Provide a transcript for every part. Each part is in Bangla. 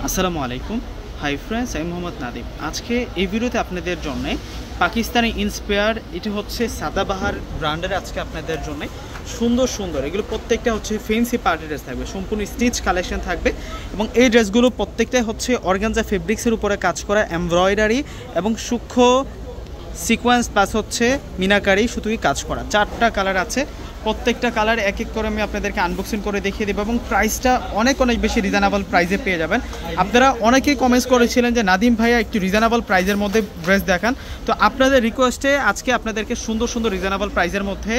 আসসালামু আলাইকুম। হাই ফ্রেন্ডস, আমি মোহাম্মদ নাদিম। আজকে এই ভিডিওতে আপনাদের জন্য পাকিস্তানি ইন্সপায়ার, এটি হচ্ছে সাদাবাহার ব্র্যান্ডের আজকে আপনাদের জন্য সুন্দর সুন্দর এগুলো প্রত্যেকটা হচ্ছে ফেন্সি পার্টি ড্রেস থাকবে, সম্পূর্ণ স্টিচ কালেকশন থাকবে এবং এই ড্রেসগুলো প্রত্যেকটাই হচ্ছে অর্গানজা ফেব্রিক্সের উপরে কাজ করা এমব্রয়ডারি এবং সূক্ষ্ম সিকোয়েন্স প্লাস হচ্ছে মিনাকারি সুতোই কাজ করা। 4টা কালার আছে, প্রত্যেকটা কালার এক এক করে আমি আপনাদেরকে আনবক্সিং করে দেখিয়ে দেবো এবং প্রাইসটা অনেক বেশি রিজনেবল প্রাইসে পেয়ে যাবেন। আপনারা অনেকেই কমেন্টস করেছিলেন যে নাদিম ভাইয়া একটু রিজনেবল প্রাইসের মধ্যে ড্রেস দেখান, তো আপনাদের রিকোয়েস্টে আজকে আপনাদেরকে সুন্দর সুন্দর রিজনেবল প্রাইসের মধ্যে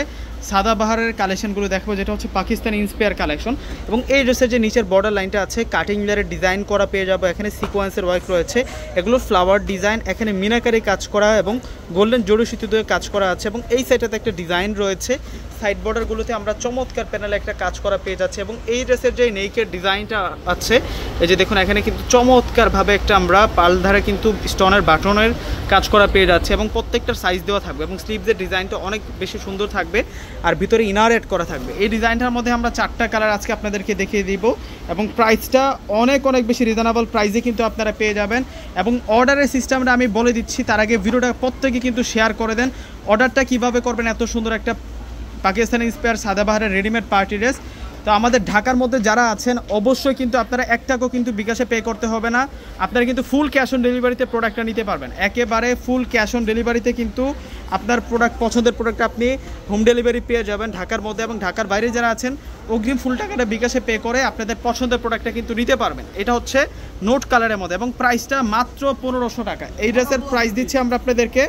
সাদাবাহারের কালেকশনগুলো দেখাবো, যেটা হচ্ছে পাকিস্তানি ইন্সপায়ার কালেকশন। এবং এই ড্রেসের যে নিচের বর্ডার লাইনটা আছে কাটিং লেয়ারের ডিজাইন করা পেয়ে যাবো, এখানে সিকোয়েন্সের ওয়ার্ক রয়েছে, এগুলো ফ্লাওয়ার ডিজাইন, এখানে মিনাকারি কাজ করা এবং গোল্ডেন জড়ি সুতো দিয়ে কাজ করা আছে এবং এই সাইডটাতে একটা ডিজাইন রয়েছে। সাইড বর্ডারগুলোতে আমরা চমৎকার প্যানেলে একটা কাজ করা পেয়ে যাচ্ছে এবং এই ড্রেসের যে নেকের ডিজাইনটা আছে, এই যে দেখুন এখানে কিন্তু চমৎকারভাবে একটা আমরা পাল ধারে কিন্তু স্টোনের বাটনের কাজ করা পেয়ে যাচ্ছে এবং প্রত্যেকটার সাইজ দেওয়া থাকবে এবং স্লিভসের ডিজাইনটা অনেক বেশি সুন্দর থাকবে আর ভিতরে ইনার এড করা থাকবে। এই ডিজাইনটার মধ্যে আমরা 4টা কালার আজকে আপনাদেরকে দেখিয়ে দিব এবং প্রাইসটা অনেক বেশি রিজনেবল প্রাইসে কিন্তু আপনারা পেয়ে যাবেন। এবং অর্ডারের সিস্টেমটা আমি বলে দিচ্ছি, তার আগে ভিডিওটা প্রত্যেকে কিন্তু শেয়ার করে দেন। অর্ডারটা কিভাবে করবেন এত সুন্দর একটা পাকিস্তানি ইন্সপায়ার সাদাবাহারের রেডিমেড পার্টি ড্রেস। তো আমাদের ঢাকার মধ্যে যারা আছেন অবশ্যই কিন্তু আপনারা 1 টাকাও কিন্তু বিকাশে পে করতে হবে না, আপনারা কিন্তু ফুল ক্যাশ অন ডেলিভারিতে প্রোডাক্টটা নিতে পারবেন। একেবারে ফুল ক্যাশ অন ডেলিভারিতে কিন্তু আপনার পছন্দের প্রোডাক্ট আপনি হোম ডেলিভারি পেয়ে যাবেন ঢাকার মধ্যে। এবং ঢাকার বাইরে যারা আছেন অগ্রিম ফুল টাকাটা বিকাশে পে করে আপনাদের পছন্দের প্রোডাক্টটা কিন্তু নিতে পারবেন। এটা হচ্ছে নোট কালারের মধ্যে এবং প্রাইসটা মাত্র 1500 টাকা। এই ড্রেসের প্রাইস দিচ্ছি আমরা আপনাদেরকে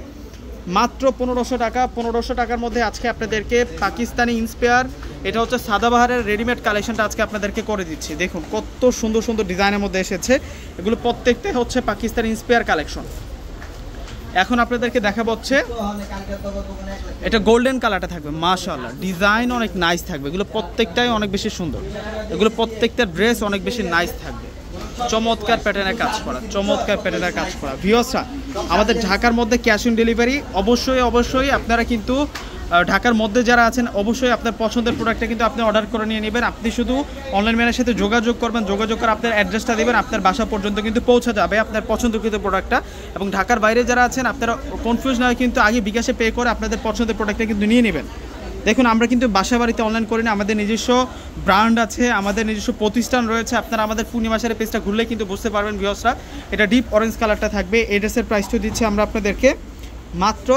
মাত্র 1500 টাকা। 1500 টাকার মধ্যে আজকে আপনাদেরকে পাকিস্তানি ইন্সপায়ার, এটা হচ্ছে সাদাবাহারের রেডিমেড কালেকশনটা আজকে আপনাদেরকে করে দিচ্ছি। দেখুন কত সুন্দর সুন্দর ডিজাইনের মধ্যে এসেছে, এগুলো প্রত্যেকটাই হচ্ছে পাকিস্তানি ইন্সপায়ার কালেকশন। এখন আপনাদেরকে দেখাবো হচ্ছে এটা গোল্ডেন কালারটা থাকবে, মাশাআল্লাহ ডিজাইন অনেক নাইস থাকবে, এগুলো প্রত্যেকটাই অনেক বেশি সুন্দর, এগুলো প্রত্যেকটা ড্রেস অনেক বেশি নাইস থাকবে। চমৎকার প্যাটার্নের কাজ করা, চমৎকার প্যাটার্নের কাজ করা। ভিউয়ার্সরা, আমাদের ঢাকার মধ্যে ক্যাশ অন ডেলিভারি অবশ্যই আপনারা কিন্তু ঢাকার মধ্যে যারা আছেন অবশ্যই আপনার পছন্দের প্রোডাক্টটা কিন্তু আপনি অর্ডার করে নিয়ে নেবেন। আপনি শুধু অনলাইন ম্যানের সাথে যোগাযোগ করবেন, যোগাযোগ করে আপনার অ্যাড্রেসটা দেবেন, আপনার বাসা পর্যন্ত কিন্তু পৌঁছে যাবে আপনার পছন্দকৃত প্রোডাক্টটা। এবং ঢাকার বাইরে যারা আছেন আপনারা কনফিউজ না হয় কিন্তু আগে বিকাশে পে করে আপনাদের পছন্দের প্রোডাক্টটা কিন্তু নিয়ে নেবেন। দেখুন আমরা কিন্তু বাসা বাড়িতে অনলাইন করি না, আমাদের নিজস্ব ব্র্যান্ড আছে, আমাদের নিজস্ব প্রতিষ্ঠান রয়েছে। আপনারা আমাদের পূর্ণিমাসের পেজটা ঘুরলে কিন্তু বুঝতে পারবেন। ভিউয়ার্সরা, এটা ডিপ অরেঞ্জ কালারটা থাকবে। এই ড্রেসের প্রাইসটা দিচ্ছি আমরা আপনাদেরকে মাত্র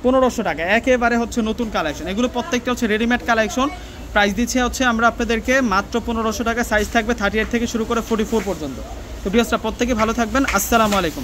1500 টাকা। একেবারে হচ্ছে নতুন কালেকশন, এগুলো প্রত্যেকটা হচ্ছে রেডিমেড কালেকশন। প্রাইস দিচ্ছে হচ্ছে আমরা আপনাদেরকে মাত্র 1500 টাকা। সাইজ থাকবে 38 থেকে শুরু করে 44 পর্যন্ত। তো ভিউয়ার্সরা, প্রত্যেকে ভালো থাকবেন। আসসালামু আলাইকুম।